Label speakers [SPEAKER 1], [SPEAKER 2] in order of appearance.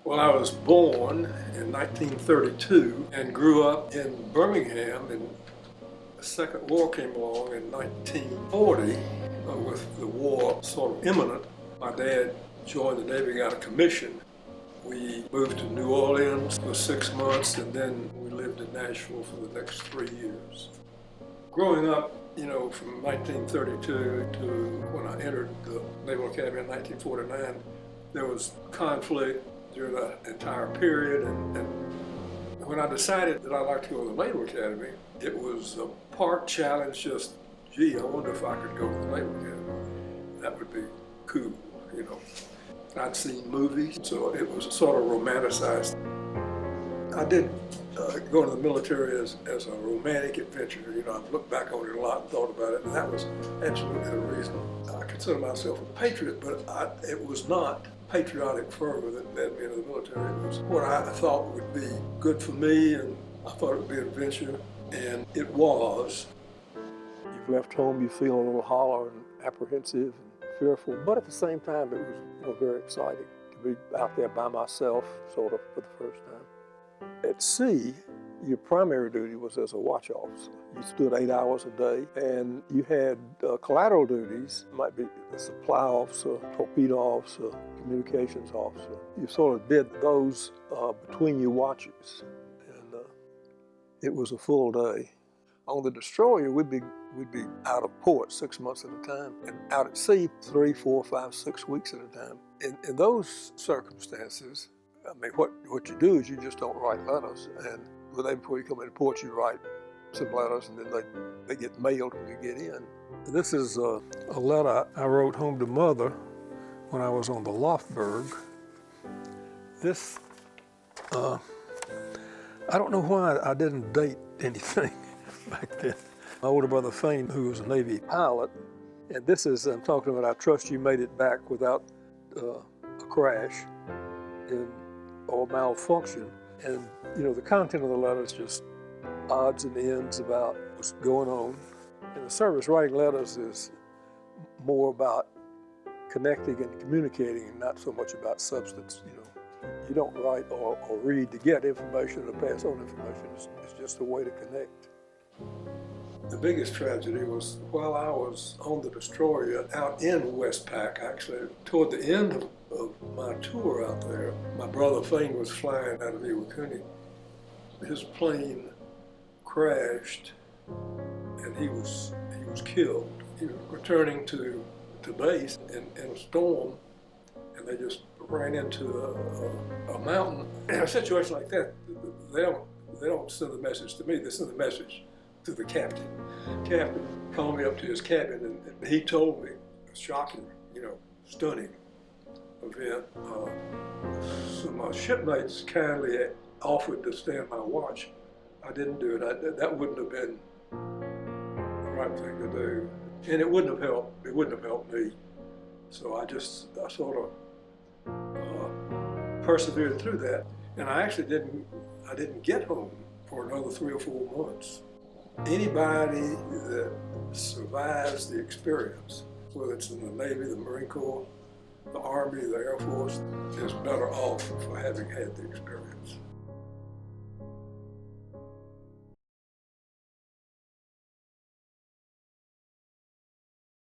[SPEAKER 1] Well, I was born in 1932 and grew up in Birmingham, and the Second War came along in 1940. With the war sort of imminent, my dad joined the Navy, got a commission. We moved to New Orleans for 6 months, and then we lived in Nashville for the next 3 years. Growing up, from 1932 to when I entered the Naval Academy in 1949, there was conflict during that entire period. And when I decided that I'd like to go to the Naval Academy, it was a part challenge, just, gee, I wonder if I could go to the Naval Academy. That would be cool. I'd seen movies, so it was sort of romanticized. I did go into the military as a romantic adventure. I've looked back on it a lot and thought about it, and that was absolutely the reason. I consider myself a patriot, but it was not patriotic fervor that led me into the military. It was what I thought would be good for me, and I thought it would be an adventure, and it was. You've left home, you feel a little hollow and apprehensive and fearful, but at the same time, it was very exciting to be out there by myself, sort of, for the first time. At sea, your primary duty was as a watch officer. You stood 8 hours a day, and you had collateral duties. Might be a supply officer, torpedo officer, communications officer. You sort of did those between your watches, and it was a full day. On the destroyer, we'd be out of port 6 months at a time, and out at sea 3, 4, 5, 6 weeks at a time. In those circumstances, I mean, what you do is you just don't write letters, and the day before you come into port, you write some letters, and then they get mailed when you get in. This is a letter I wrote home to Mother when I was on the Lofberg. This, I don't know why I didn't date anything back then. My older brother Fane, who was a Navy pilot, and this is, I'm talking about, I trust you made it back without a crash or malfunction. And the content of the letter is just odds and ends about what's going on. In the service, writing letters is more about connecting and communicating, and not so much about substance. You don't write or read to get information or pass on information. It's just a way to connect. The biggest tragedy was while I was on the destroyer out in Westpac, actually, toward the end of my tour out there. My brother Fane was flying out of Iwakuni. His plane crashed, and he was killed. He was returning to base in a storm, and they just ran into a mountain. In a situation like that, they don't send the message to me. They send the message to the captain. Captain called me up to his cabin, and he told me, a shocking, stunning event. So my shipmates kindly offered to stand my watch. I didn't do it. That wouldn't have been the right thing to do, and it wouldn't have helped. It wouldn't have helped me. So I sort of persevered through that, and I actually didn't get home for another 3 or 4 months. Anybody that survives the experience, whether it's in the Navy, the Marine Corps, the Army, the Air Force, is better off for having had the experience.